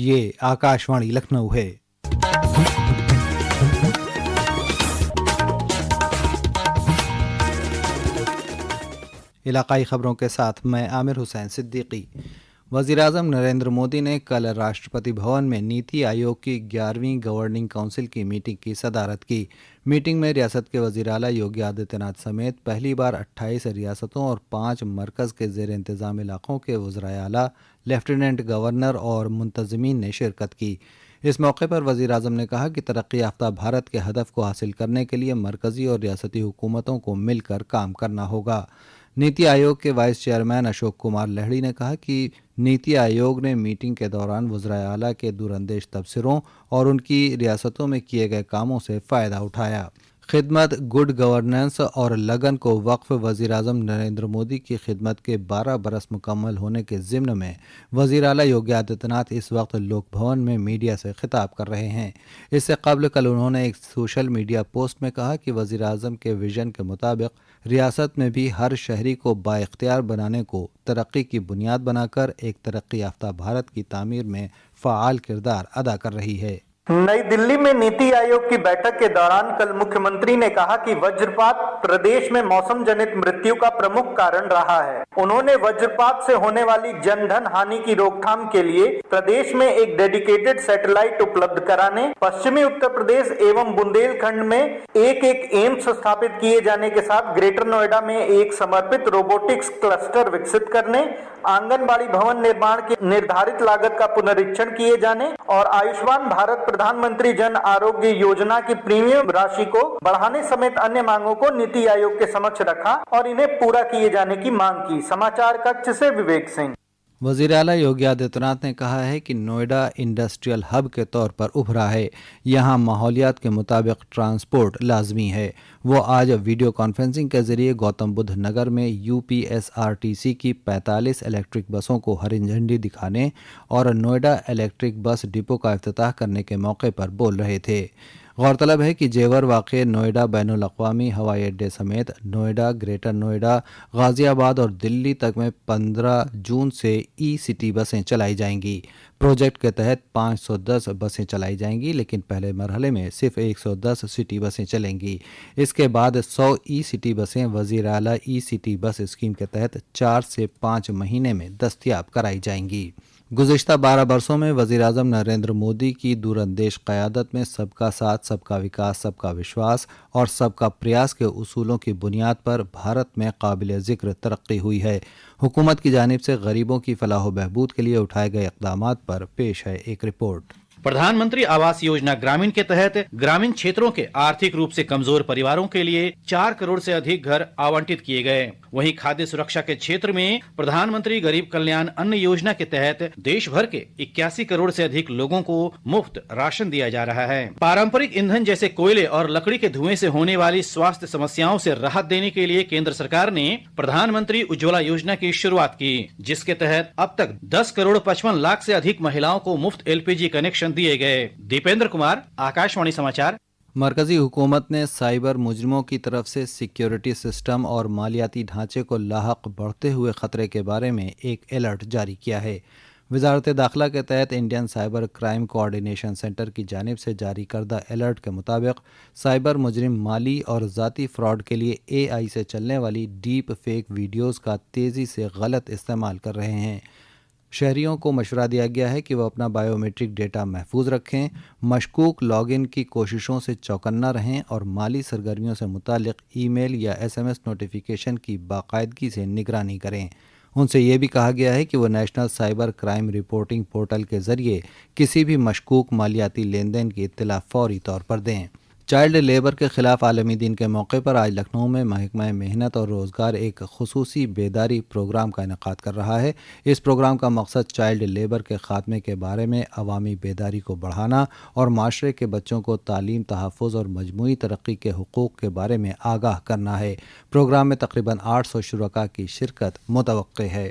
یہ آکاشوانی لکھنؤ ہے۔ علاقائی خبروں کے ساتھ میں عامر حسین صدیقی۔ وزیراعظم نریندر مودی نے کل راشٹرپتی بھون میں نیتی آیوگ کی 11ویں گورننگ کونسل کی میٹنگ کی صدارت کی۔ میٹنگ میں ریاست کے وزیر اعلیٰ یوگی آدتیہ ناتھ سمیت پہلی بار 28 ریاستوں اور 5 مرکز کے زیر انتظام علاقوں کے وزرائے اعلیٰ، لیفٹیننٹ گورنر اور منتظمین نے شرکت کی۔ اس موقع پر وزیر اعظم نے کہا کہ ترقی یافتہ بھارت کے ہدف کو حاصل کرنے کے لیے مرکزی اور ریاستی حکومتوں کو مل کر کام کرنا ہوگا۔ نیتی آیوگ کے وائس چیئرمین اشوک کمار لہڑی نے کہا کہ نیتی آیوگ نے میٹنگ کے دوران وزرائے اعلیٰ کے دور اندیش تبصروں اور ان کی ریاستوں میں کیے گئے کاموں سے فائدہ اٹھایا۔ خدمت، گڈ گورننس اور لگن کو وقف وزیر اعظم نریندر مودی کی خدمت کے 12 برس مکمل ہونے کے ضمن میں وزیر اعلیٰ یوگی آدتیہ ناتھ اس وقت لوک بھون میں میڈیا سے خطاب کر رہے ہیں۔ اس سے قبل کل انہوں نے ایک سوشل میڈیا پوسٹ میں کہا کہ وزیر اعظم کے ویژن کے مطابق ریاست میں بھی ہر شہری کو بااختیار بنانے کو ترقی کی بنیاد بنا کر ایک ترقی یافتہ بھارت کی تعمیر میں فعال کردار ادا کر رہی ہے۔ نئی دلی میں نیتی آیوگ کی بیٹھک کے دوران کل مکھیہ منتری نے کہا کہ وجرپات پردیش میں موسم جنت مرتیو کا پرمکھ کارن رہا ہے۔ انہوں نے وجرپات سے ہونے والی جن دھن ہانی کی روک تھام کے لیے پردیش میں ایک ڈیڈیکیٹڈ سیٹلائٹ اپلبدھ کرانے، پشچمی اتر پردیش ایوم بندیل کھنڈ میں ایک ایمس استھاپت کیے جانے کے ساتھ گریٹر نوئیڈا میں ایک سمرپت روبوٹکس کلسٹر وکست کرنے، آنگن باڑی بھون نرمان کی نردھارت لاگت کا پنریکشن کیے جانے اور آیوشمان بھارت پردھان منتری جن آروگیہ یوجنا کی پریمیم راشی کو بڑھانے سمیت انیہ مانگوں کو نیتی آیوگ کے سمکش رکھا اور انہیں پورا کیے جانے کی مانگ کی۔ سماچار ککش سے وویک سنگھ۔ وزیر اعلیٰ یوگی آدتیہ ناتھ نے کہا ہے کہ نوئیڈا انڈسٹریل ہب کے طور پر ابھرا ہے، یہاں ماحولیات کے مطابق ٹرانسپورٹ لازمی ہے۔ وہ آج ویڈیو کانفرنسنگ کے ذریعے گوتم بدھ نگر میں UPSRTC کی 45 الیکٹرک بسوں کو ہری جھنڈی دکھانے اور نوئیڈا الیکٹرک بس ڈپو کا افتتاح کرنے کے موقع پر بول رہے تھے۔ غورطلب ہے کہ جیور واقع نوئیڈا بین الاقوامی ہوائی اڈے سمیت نوئیڈا، گریٹر نوئیڈا، غازی آباد اور دلی تک میں 15 جون سے ای سٹی بسیں چلائی جائیں گی۔ پروجیکٹ کے تحت 510 بسیں چلائی جائیں گی، لیکن پہلے مرحلے میں صرف 110 سٹی بسیں چلیں گی۔ اس کے بعد 100 ای سٹی بسیں وزیر اعلیٰ ای سٹی بس اسکیم کے تحت 4 سے 5 مہینے میں دستیاب کرائی جائیں گی۔ گزشتہ 12 برسوں میں وزیر اعظم نریندر مودی کی دور اندیش قیادت میں سب کا ساتھ، سب کا وکاس، سب کا وشواس اور سب کا پریاس کے اصولوں کی بنیاد پر بھارت میں قابل ذکر ترقی ہوئی ہے۔ حکومت کی جانب سے غریبوں کی فلاح و بہبود کے لیے اٹھائے گئے اقدامات پر پیش ہے ایک رپورٹ۔ پردھان منتری آواس یوجنا گرامین کے تحت گرامین چھیتروں کے آرتھک روپ سے کمزور پریواروں کے لیے 4 کروڑ سے ادھک گھر آونٹت کیے گئے۔ وہیں کھادیہ سرکشا کے چھیتر میں پردھان منتری غریب کلیان ان یوجنا کے تحت دیش بھر کے 81 کروڑ سے ادھک لوگوں کو مفت راشن دیا جا رہا ہے۔ پارمپرک ایندھن جیسے کوئلے اور لکڑی کے دھوئیں سے ہونے والی سواستھ سمسیاؤں سے راحت دینے کے لیے کیندر سرکار نے پردھان منتری اجولا یوجنا کی شروعات کی، جس کے تحت اب تک 10 کروڑ 55 لاکھ سے ادھک مہیلاؤں کو مفت LPG کنیکشن دیے گئے۔ دیپیندر کمار، آکاشوانی سماچار۔ مرکزی حکومت نے سائبر مجرموں کی طرف سے سیکیورٹی سسٹم اور مالیاتی ڈھانچے کو لاحق بڑھتے ہوئے خطرے کے بارے میں ایک الرٹ جاری کیا ہے۔ وزارت داخلہ کے تحت Indian cyber crime coordination centre کی جانب سے جاری کردہ الرٹ کے مطابق سائبر مجرم مالی اور ذاتی فراڈ کے لیے AI سے چلنے والی ڈیپ فیک ویڈیوز کا تیزی سے غلط استعمال کر رہے ہیں۔ شہریوں کو مشورہ دیا گیا ہے کہ وہ اپنا بائیو میٹرک ڈیٹا محفوظ رکھیں، مشکوک لاگ ان کی کوششوں سے چوکنا رہیں اور مالی سرگرمیوں سے متعلق ای میل یا SMS نوٹیفیکیشن کی باقاعدگی سے نگرانی کریں۔ ان سے یہ بھی کہا گیا ہے کہ وہ national cyber crime reporting portal کے ذریعے کسی بھی مشکوک مالیاتی لین دین کی اطلاع فوری طور پر دیں۔ چائلڈ لیبر کے خلاف عالمی دن کے موقع پر آج لکھنؤ میں محکمہ محنت اور روزگار ایک خصوصی بیداری پروگرام کا انعقاد کر رہا ہے۔ اس پروگرام کا مقصد چائلڈ لیبر کے خاتمے کے بارے میں عوامی بیداری کو بڑھانا اور معاشرے کے بچوں کو تعلیم، تحفظ اور مجموعی ترقی کے حقوق کے بارے میں آگاہ کرنا ہے۔ پروگرام میں تقریباً 800 شرکاء کی شرکت متوقع ہے۔